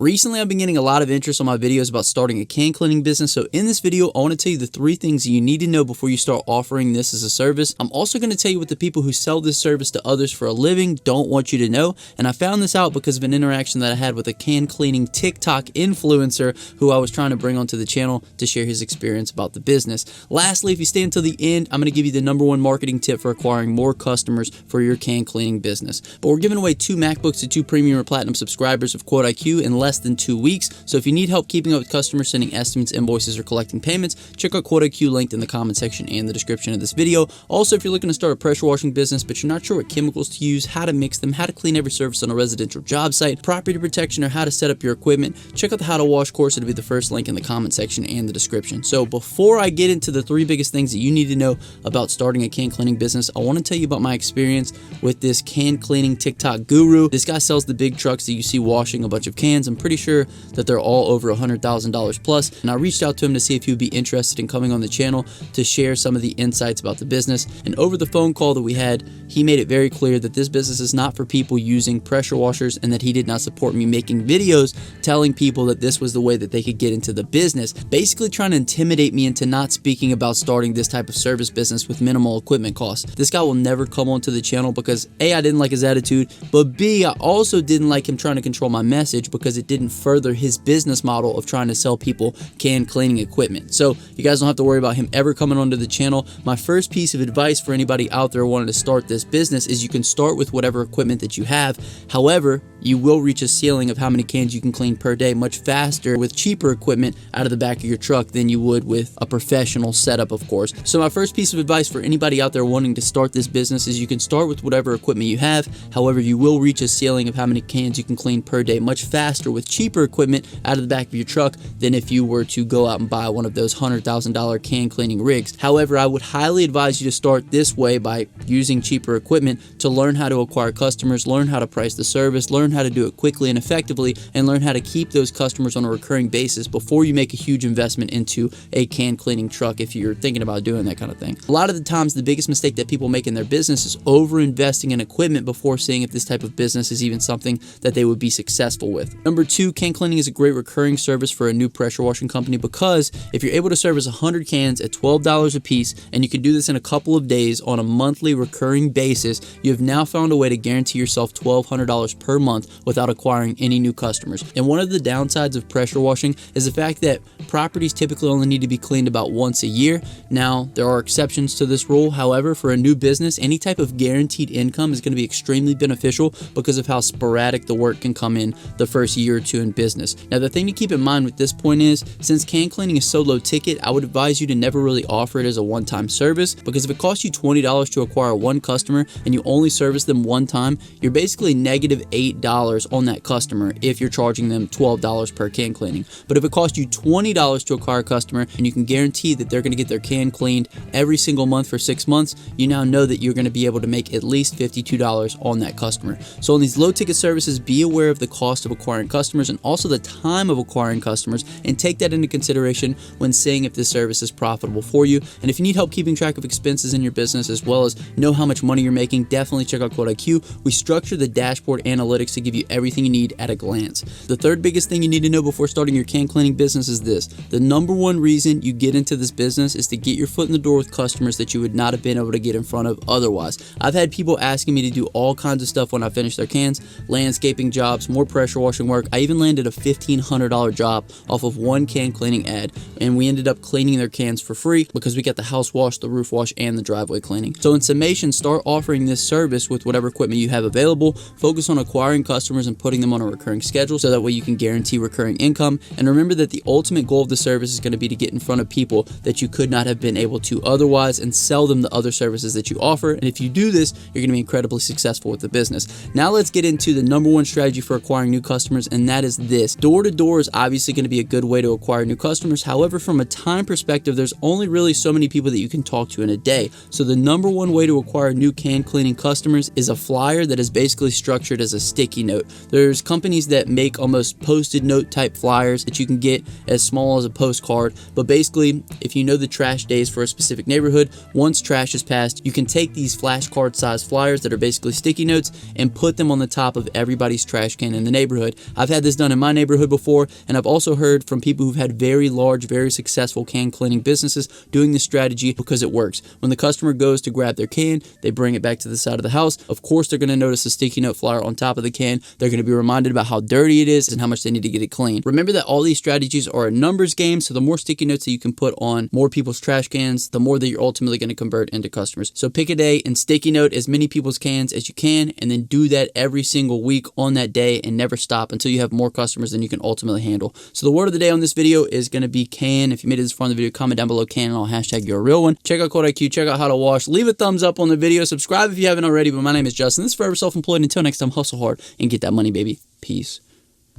Recently, I've been getting a lot of interest on my videos about starting a can cleaning business. So in this video, I want to tell you the 3 things that you need to know before you start offering this as a service. I'm also going to tell you what the people who sell this service to others for a living don't want you to know. And I found this out because of an interaction that I had with a can cleaning TikTok influencer who I was trying to bring onto the channel to share his experience about the business. Lastly, if you stay until the end, I'm going to give you the #1 marketing tip for acquiring more customers for your can cleaning business. But we're giving away 2 MacBooks to 2 premium or platinum subscribers of Quote IQ in less than 2 weeks. So if you need help keeping up with customers, sending estimates, invoices, or collecting payments, check out Quote IQ linked in the comment section and the description of this video. Also, if you're looking to start a pressure washing business, but you're not sure what chemicals to use, how to mix them, how to clean every surface on a residential job site, property protection, or how to set up your equipment, check out the How to Wash course. It'll be the first link in the comment section and the description. So before I get into the 3 biggest things that you need to know about starting a can cleaning business, I want to tell you about my experience with this can cleaning TikTok guru. This guy sells the big trucks that you see washing a bunch of cans. I'm pretty sure that they're all over $100,000 plus, and I reached out to him to see if he would be interested in coming on the channel to share some of the insights about the business. And over the phone call that we had, he made it very clear that this business is not for people using pressure washers, and that he did not support me making videos telling people that this was the way that they could get into the business, basically trying to intimidate me into not speaking about starting this type of service business with minimal equipment costs. This guy will never come onto the channel because A, I didn't like his attitude, but B, I also didn't like him trying to control my message because it didn't further his business model of trying to sell people can cleaning equipment. So you guys don't have to worry about him ever coming onto the channel. My first piece of advice for anybody out there wanting to start this business is you can start with whatever equipment that you have. However, you will reach a ceiling of how many cans you can clean per day much faster with cheaper equipment out of the back of your truck than you would with a professional setup, of course. So my first piece of advice for anybody out there wanting to start this business is you can start with whatever equipment you have. However, you will reach a ceiling of how many cans you can clean per day much faster with cheaper equipment out of the back of your truck than if you were to go out and buy one of those $100,000 can cleaning rigs. However, I would highly advise you to start this way by using cheaper equipment to learn how to acquire customers, learn how to price the service, learn how to do it quickly and effectively, and learn how to keep those customers on a recurring basis before you make a huge investment into a can cleaning truck if you're thinking about doing that kind of thing. A lot of the times, the biggest mistake that people make in their business is over-investing in equipment before seeing if this type of business is even something that they would be successful with. #2, can cleaning is a great recurring service for a new pressure washing company because if you're able to service 100 cans at $12 a piece, and you can do this in a couple of days on a monthly recurring basis, you have now found a way to guarantee yourself $1,200 per month without acquiring any new customers. And one of the downsides of pressure washing is the fact that properties typically only need to be cleaned about once a year. Now, there are exceptions to this rule. However, for a new business, any type of guaranteed income is going to be extremely beneficial because of how sporadic the work can come in the first year or 2 in business. Now, the thing to keep in mind with this point is, since can cleaning is so low ticket, I would advise you to never really offer it as a one-time service, because if it costs you $20 to acquire 1 customer and you only service them 1 time, you're basically -$8 on that customer if you're charging them $12 per can cleaning. But if it costs you $20 to acquire a customer and you can guarantee that they're going to get their can cleaned every single month for 6 months, you now know that you're going to be able to make at least $52 on that customer. So on these low ticket services, be aware of the cost of acquiring customers and also the time of acquiring customers, and take that into consideration when seeing if this service is profitable for you. And if you need help keeping track of expenses in your business as well as know how much money you're making, definitely check out Quote IQ. We structure the dashboard analytics to give you everything you need at a glance. The 3rd biggest thing you need to know before starting your can cleaning business is this: the #1 reason you get into this business is to get your foot in the door with customers that you would not have been able to get in front of otherwise. I've had people asking me to do all kinds of stuff when I finish their cans: landscaping jobs, more pressure washing work. I even landed a $1,500 job off of 1 can cleaning ad, and we ended up cleaning their cans for free because we got the house wash, the roof wash, and the driveway cleaning. So in summation, start offering this service with whatever equipment you have available. Focus on acquiring customers and putting them on a recurring schedule so that way you can guarantee recurring income. And remember that the ultimate goal of the service is going to be to get in front of people that you could not have been able to otherwise and sell them the other services that you offer. And if you do this, you're going to be incredibly successful with the business. Now let's get into the #1 strategy for acquiring new customers, and that is this. Door-to-door is obviously going to be a good way to acquire new customers. However, from a time perspective, there's only really so many people that you can talk to in a day. So the #1 way to acquire new can cleaning customers is a flyer that is basically structured as a sticky note. There's companies that make almost post-it note type flyers that you can get as small as a postcard, but basically, if you know the trash days for a specific neighborhood, once trash is passed, you can take these flashcard size flyers that are basically sticky notes and put them on the top of everybody's trash can in the neighborhood. I've had this done in my neighborhood before, and I've also heard from people who've had very large, very successful can cleaning businesses doing this strategy because it works. When the customer goes to grab their can, they bring it back to the side of the house. Of course, they're going to notice a sticky note flyer on top of the can. They're going to be reminded about how dirty it is and how much they need to get it clean. Remember that all these strategies are a numbers game, so the more sticky notes that you can put on more people's trash cans, the more that you're ultimately going to convert into customers. So pick a day and sticky note as many people's cans as you can, and then do that every single week on that day and never stop until you have more customers than you can ultimately handle. So the word of the day on this video is going to be can. If you made it this far in the video, comment down below can and I'll hashtag you're a real one. Check out Code IQ, check out how to wash, leave a thumbs up on the video, subscribe if you haven't already. But my name is Justin. This is Forever Self-Employed. Until next time, hustle hard and get that money, baby. Peace.